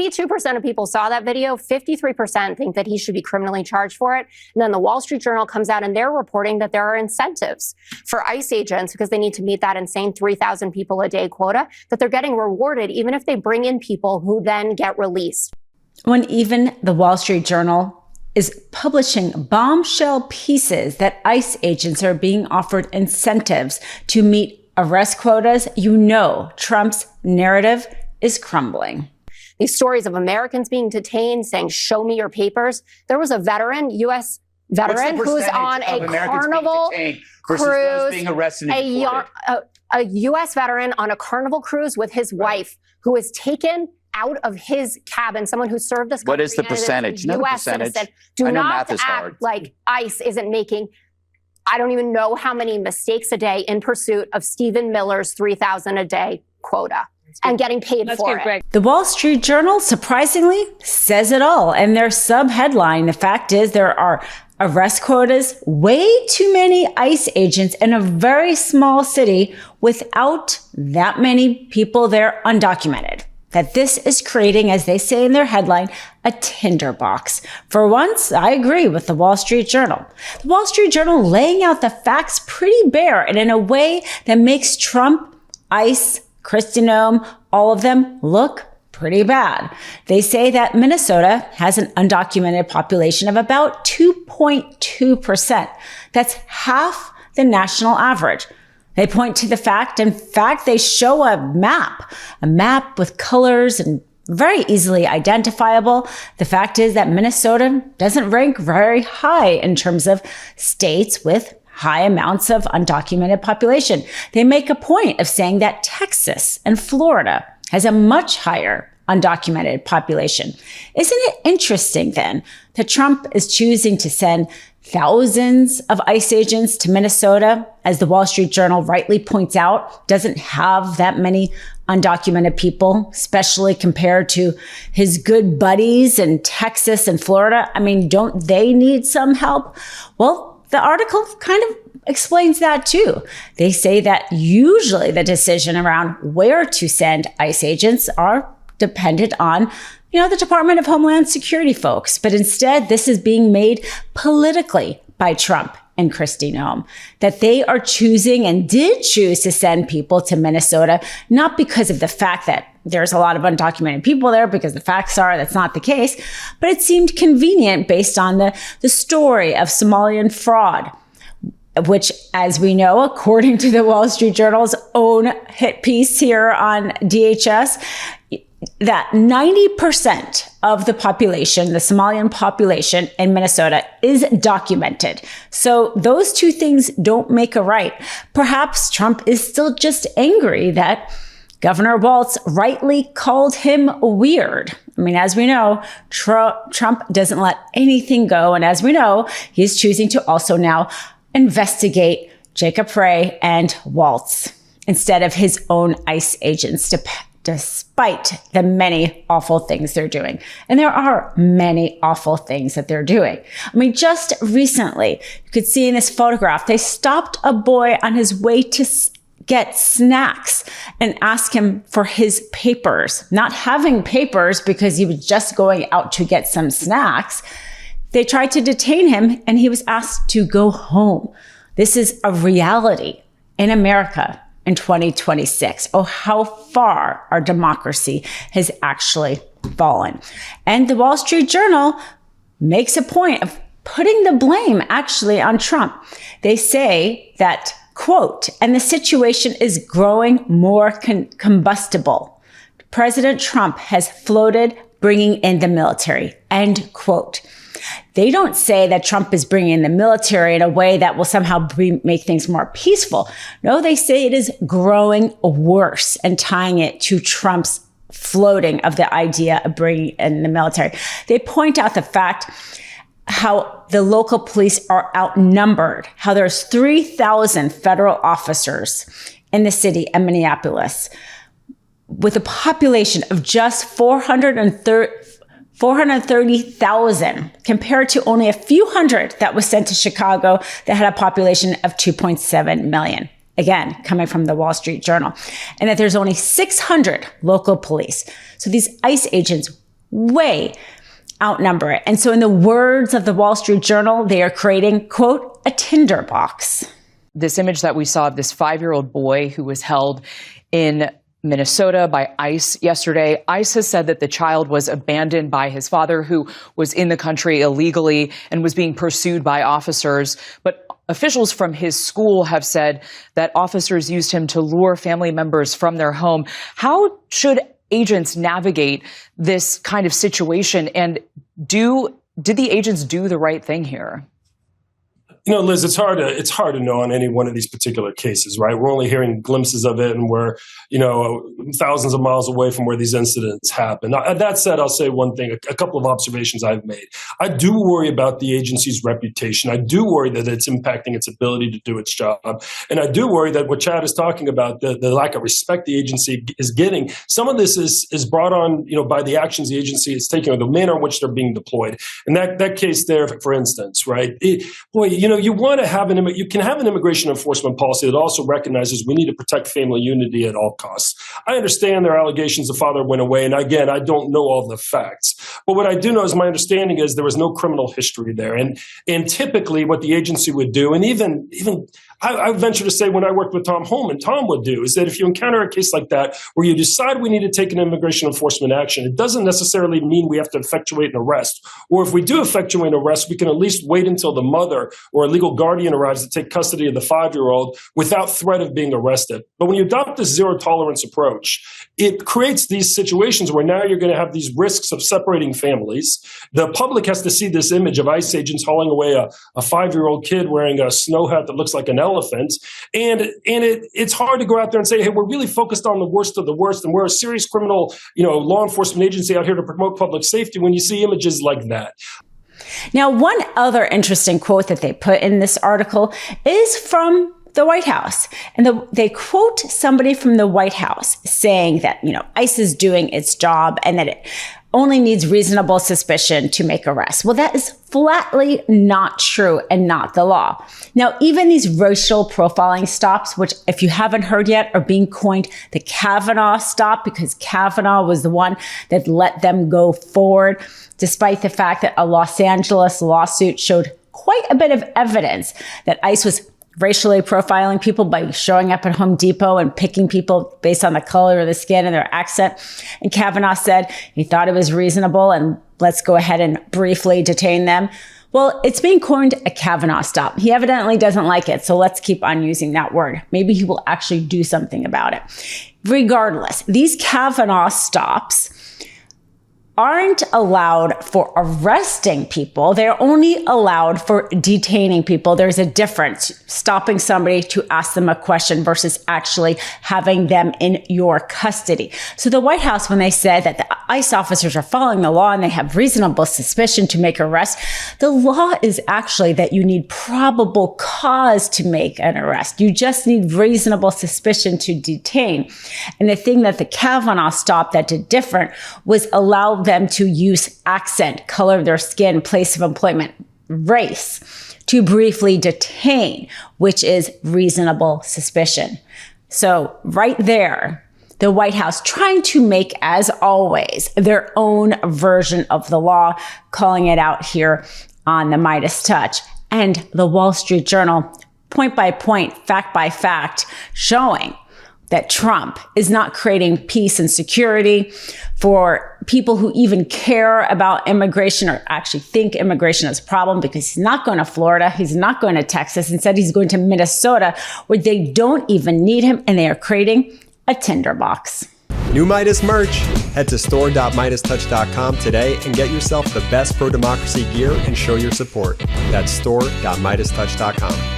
42% of people saw that video. 53% think that he should be criminally charged for it. And then the Wall Street Journal comes out and they're reporting that there are incentives for ICE agents because they need to meet that insane 3,000 people a day quota, that they're getting rewarded even if they bring in people who then get released. When even the Wall Street Journal is publishing bombshell pieces that ICE agents are being offered incentives to meet arrest quotas, you know Trump's narrative is crumbling. These stories of Americans being detained saying, show me your papers. There was a veteran, U.S. veteran, who's on a Carnival cruise, being arrested a U.S. veteran on a Carnival cruise with his wife who was taken out of his cabin, someone who served this country. What is the percentage? U.S. citizen. Do not act like ICE isn't making, I don't even know how many mistakes a day in pursuit of Stephen Miller's 3,000 a day quota. And getting paid for it. The Wall Street Journal, surprisingly, says it all. And their sub-headline, the fact is there are arrest quotas, way too many ICE agents in a very small city without that many people there undocumented. That this is creating, as they say in their headline, a tinderbox. For once, I agree with the Wall Street Journal. The Wall Street Journal laying out the facts pretty bare and in a way that makes Trump, ICE, Kristi Noem, all of them look pretty bad. They say that Minnesota has an undocumented population of about 2.2%. That's half the national average. They point to the fact, in fact, they show a map with colors and very easily identifiable. The fact is that Minnesota doesn't rank very high in terms of states with high amounts of undocumented population. They make a point of saying that Texas and Florida has a much higher undocumented population. Isn't it interesting then that Trump is choosing to send thousands of ICE agents to Minnesota, as the Wall Street Journal rightly points out, doesn't have that many undocumented people, especially compared to his good buddies in Texas and Florida? I mean, don't they need some help? Well, the article kind of explains that too. They say that usually the decision around where to send ICE agents are dependent on, the Department of Homeland Security folks. But instead, this is being made politically by Trump and Kristi Noem, that they are choosing and did choose to send people to Minnesota, not because of the fact that there's a lot of undocumented people there, because the facts are that's not the case, but it seemed convenient based on the story of Somalian fraud, which, as we know, according to the Wall Street Journal's own hit piece here on DHS, that 90% of the population, the Somalian population in Minnesota, is documented. So those two things don't make a right. Perhaps Trump is still just angry that Governor Walz rightly called him weird. I mean, as we know, Trump doesn't let anything go. And as we know, he's choosing to also now investigate Jacob Frey and Walz instead of his own ICE agents, despite the many awful things they're doing. And there are many awful things that they're doing. I mean, just recently, you could see in this photograph, they stopped a boy on his way to get snacks and ask him for his papers. Not having papers because he was just going out to get some snacks. They tried to detain him and he was asked to go home. This is a reality in America in 2026. Oh, how far our democracy has actually fallen. And the Wall Street Journal makes a point of putting the blame actually on Trump. They say that, quote, and the situation is growing more combustible. President Trump has floated bringing in the military, end quote. They don't say that Trump is bringing in the military in a way that will somehow make things more peaceful. No, they say it is growing worse and tying it to Trump's floating of the idea of bringing in the military. They point out the fact how the local police are outnumbered, how there's 3,000 federal officers in the city of Minneapolis with a population of just 430,000 compared to only a few hundred that was sent to Chicago that had a population of 2.7 million. Again, coming from the Wall Street Journal. And that there's only 600 local police. So these ICE agents way outnumber it. And so in the words of the Wall Street Journal, they are creating, quote, a tinderbox. This image that we saw of this 5-year-old boy who was held in Minnesota by ICE yesterday. ICE has said that the child was abandoned by his father, who was in the country illegally and was being pursued by officers. But officials from his school have said that officers used him to lure family members from their home. How should agents navigate this kind of situation? And did the agents do the right thing here? You know, Liz, it's hard to know on any one of these particular cases, right? We're only hearing glimpses of it, and we're, thousands of miles away from where these incidents happen. Now, that said, I'll say one thing, a couple of observations I've made. I do worry about the agency's reputation. I do worry that it's impacting its ability to do its job. And I do worry that what Chad is talking about, the lack of respect the agency is getting, some of this is brought on, by the actions the agency is taking or the manner in which they're being deployed. And that case there, for instance, right? You want to have you can have an immigration enforcement policy that also recognizes we need to protect family unity at all costs. I understand there are allegations the father went away, and again, I don't know all the facts. But what I do know is my understanding is there was no criminal history there, and typically what the agency would do, and even I venture to say when I worked with Tom Holman, Tom would do is that if you encounter a case like that where you decide we need to take an immigration enforcement action, it doesn't necessarily mean we have to effectuate an arrest. Or if we do effectuate an arrest, we can at least wait until the mother or a legal guardian arrives to take custody of the 5-year-old without threat of being arrested. But when you adopt this zero tolerance approach, it creates these situations where now you're going to have these risks of separating families. The public has to see this image of ICE agents hauling away a 5-year-old kid wearing a snow hat that looks like an elephant. And it's hard to go out there and say, hey, we're really focused on the worst of the worst, and we're a serious criminal, law enforcement agency out here to promote public safety when you see images like that. Now, one other interesting quote that they put in this article is from the White House. And they quote somebody from the White House saying that, ICE is doing its job and that it only needs reasonable suspicion to make arrests. Well, that is flatly not true and not the law. Now, even these racial profiling stops, which if you haven't heard yet, are being coined the Kavanaugh stop, because Kavanaugh was the one that let them go forward, despite the fact that a Los Angeles lawsuit showed quite a bit of evidence that ICE was racially profiling people by showing up at Home Depot and picking people based on the color of the skin and their accent. And Kavanaugh said he thought it was reasonable and let's go ahead and briefly detain them. Well, it's being coined a Kavanaugh stop. He evidently doesn't like it, so let's keep on using that word. Maybe he will actually do something about it. Regardless, these Kavanaugh stops aren't allowed for arresting people. They're only allowed for detaining people. There's a difference, stopping somebody to ask them a question versus actually having them in your custody. So the White House, when they said that the ICE officers are following the law and they have reasonable suspicion to make arrests, the law is actually that you need probable cause to make an arrest. You just need reasonable suspicion to detain. And the thing that the Kavanaugh stop that did different was allow them to use accent, color of their skin, place of employment, race, to briefly detain, which is reasonable suspicion. So right there, the White House trying to make, as always, their own version of the law, calling it out here on the MeidasTouch, and the Wall Street Journal, point by point, fact by fact, showing that Trump is not creating peace and security for people who even care about immigration or actually think immigration is a problem, because he's not going to Florida, he's not going to Texas. Instead, he's going to Minnesota, where they don't even need him, and they are creating a tinderbox. New Meidas merch. Head to store.meidastouch.com today and get yourself the best pro-democracy gear and show your support. That's store.meidastouch.com.